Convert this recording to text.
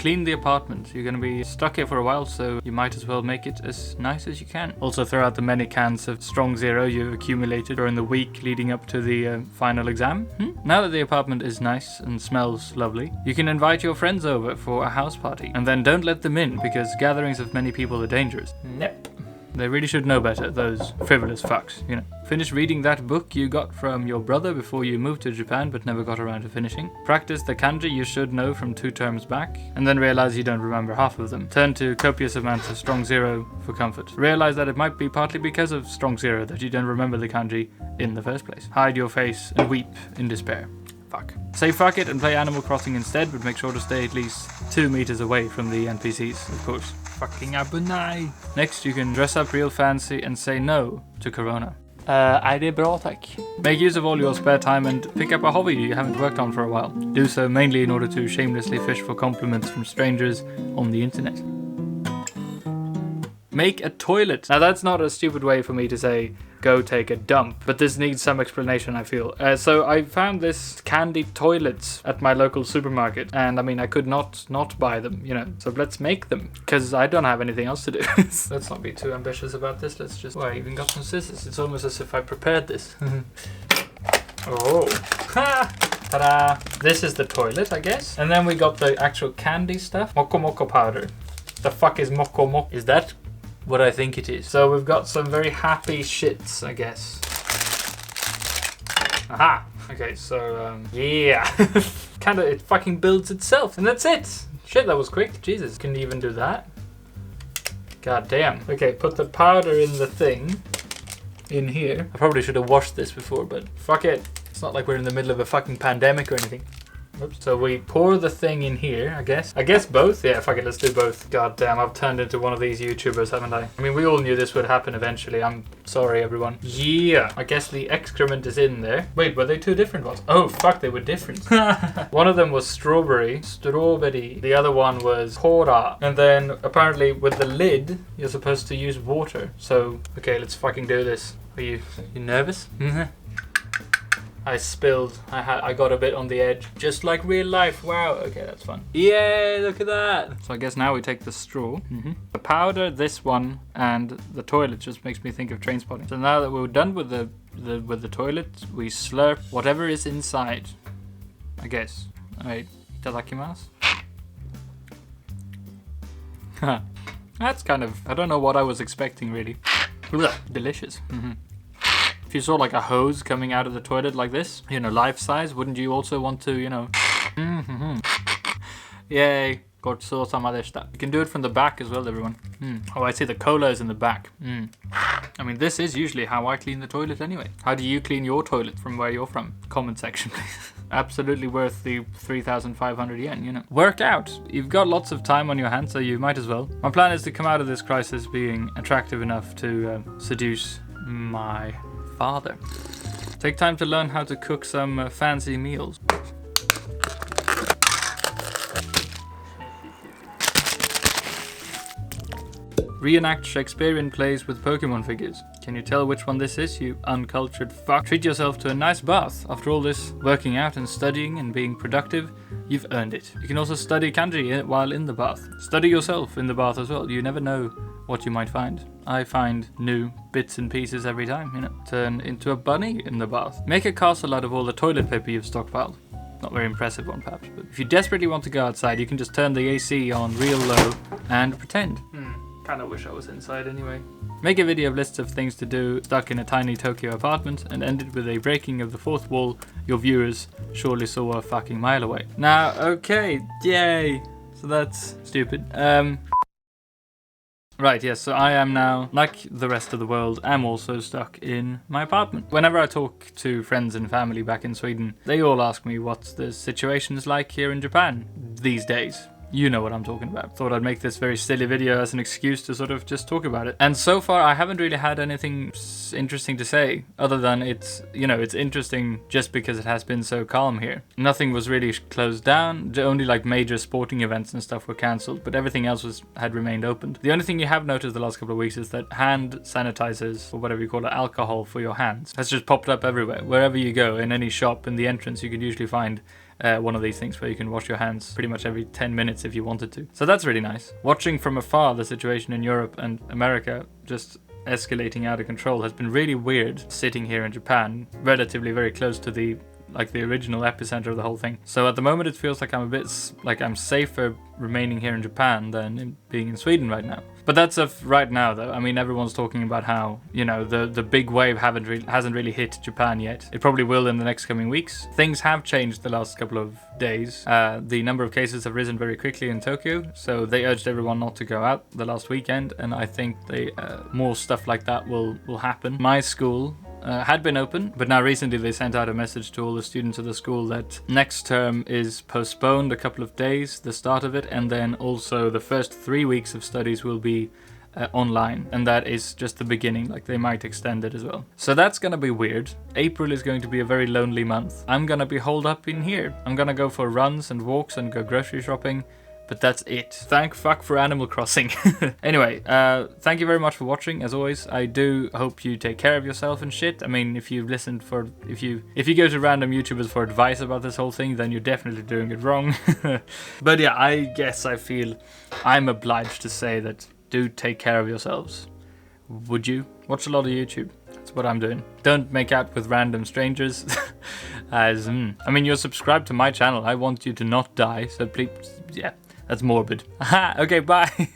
clean the apartment. You're going to be stuck here for a while, so you might as well make it as nice as you can. Also throw out the many cans of Strong Zero you've accumulated during the week leading up to the final exam. Now that the apartment is nice and smells lovely, you can invite your friends over for a house party. And then don't let them in, because gatherings of many people are dangerous. Nope. They really should know better, those frivolous fucks, you know. Finish reading that book you got from your brother before you moved to Japan but never got around to finishing. Practice the kanji you should know from 2 terms back, and then realize you don't remember half of them. Turn to copious amounts of Strong Zero for comfort. Realize that it might be partly because of Strong Zero that you don't remember the kanji in the first place. Hide your face and weep in despair. Fuck. Say fuck it and play Animal Crossing instead, but make sure to stay at least 2 meters away from the NPCs, of course. Fucking abunai. Next, you can dress up real fancy and say no to Corona. Det är bra, tack. Make use of all your spare time and pick up a hobby you haven't worked on for a while. Do so mainly in order to shamelessly fish for compliments from strangers on the internet. Make a toilet. Now that's not a stupid way for me to say go take a dump, but this needs some explanation, I feel. So I found this candy toilets at my local supermarket, and I mean I could not buy them, you know, so let's make them, because I don't have anything else to do. Let's not be too ambitious about this. Let's just... Oh, I even got some scissors. It's almost as if I prepared this. Oh. Ha! Ta-da! This is the toilet, I guess. And then we got the actual candy stuff. Moko Moko powder. The fuck is Moko Moko? Is that what I think it is? So we've got some very happy shits, I guess. Aha! Okay, so, yeah. Kinda, it fucking builds itself, and that's it! Shit, that was quick. Jesus, can you even do that? God damn. Okay, put the powder in the thing. In here. I probably should have washed this before, but fuck it. It's not like we're in the middle of a fucking pandemic or anything. Oops. So we pour the thing in here, I guess. I guess both? Yeah, fuck it, let's do both. God damn, I've turned into one of these YouTubers, haven't I? I mean, we all knew this would happen eventually. I'm sorry, everyone. Yeah. I guess the excrement is in there. Wait, were they 2 different ones? Oh, fuck, they were different. One of them was strawberry. The other one was cola. And then, apparently, with the lid, you're supposed to use water. So, okay, let's fucking do this. Are you nervous? I spilled. I got a bit on the edge. Just like real life. Wow. Okay, that's fun. Yay, look at that. So I guess now we take the straw. The powder, this one, and the toilet just makes me think of Trainspotting. So now that we're done with the toilet, we slurp whatever is inside. I guess. Alright. Itadakimasu. That's kind of... I don't know what I was expecting, really. Delicious. If you saw like a hose coming out of the toilet like this, you know, life size, wouldn't you also want to, you know... Yay. Gotsou-sama deshita. You can do it from the back as well, everyone. Oh, I see the cola is in the back. I mean, this is usually how I clean the toilet anyway. How do you clean your toilet from where you're from? Comment section, please. Absolutely worth the 3,500 yen, you know. Work out. You've got lots of time on your hands, so you might as well. My plan is to come out of this crisis being attractive enough to seduce my father. Take time to learn how to cook some fancy meals. Reenact Shakespearean plays with Pokemon figures. Can you tell which one this is, you uncultured fuck? Treat yourself to a nice bath. After all this working out and studying and being productive, you've earned it. You can also study kanji while in the bath. Study yourself in the bath as well. You never know what you might find. I find new bits and pieces every time, you know. Turn into a bunny in the bath. Make a castle out of all the toilet paper you've stockpiled. Not very impressive one, perhaps, but if you desperately want to go outside, you can just turn the AC on real low and pretend. Kinda wish I was inside anyway. Make a video of lists of things to do stuck in a tiny Tokyo apartment and end it with a breaking of the fourth wall your viewers surely saw a fucking mile away. Now, okay, yay! So that's stupid. Right, yes, so I am now, like the rest of the world, am also stuck in my apartment. Whenever I talk to friends and family back in Sweden, they all ask me what the situation is like here in Japan these days. You know what I'm talking about. Thought I'd make this very silly video as an excuse to sort of just talk about it. And so far I haven't really had anything interesting to say, other than it's, you know, it's interesting just because it has been so calm here. Nothing was really closed down, only like major sporting events and stuff were cancelled, but everything else had remained open. The only thing you have noticed the last couple of weeks is that hand sanitizers, or whatever you call it, alcohol for your hands, has just popped up everywhere. Wherever you go, in any shop, in the entrance, you can usually find one of these things where you can wash your hands pretty much every 10 minutes if you wanted to. So that's really nice. Watching from afar the situation in Europe and America just escalating out of control has been really weird, sitting here in Japan, relatively very close to the original epicenter of the whole thing. So at the moment it feels like I'm a bit like I'm safer remaining here in Japan than being in Sweden right now. But that's right now though. I mean, everyone's talking about how, you know, the big wave hasn't really hit Japan yet. It probably will in the next coming weeks. Things have changed the last couple of days. The number of cases have risen very quickly in Tokyo, so they urged everyone not to go out the last weekend, and I think more stuff like that will happen. My school had been open, but now recently they sent out a message to all the students of the school that next term is postponed a couple of days, the start of it, and then also the first 3 weeks of studies will be online, and that is just the beginning. Like, they might extend it as well. So that's gonna be weird. April is going to be a very lonely month. I'm gonna be holed up in here. I'm gonna go for runs and walks and go grocery shopping, but that's it. Thank fuck for Animal Crossing. Anyway, thank you very much for watching. As always, I do hope you take care of yourself and shit. I mean, if you go to random YouTubers for advice about this whole thing, then you're definitely doing it wrong. But yeah, I guess I feel I'm obliged to say that do take care of yourselves. Would you? Watch a lot of YouTube. That's what I'm doing. Don't make out with random strangers. I mean, you're subscribed to my channel. I want you to not die, so please, yeah. That's morbid. Okay, bye.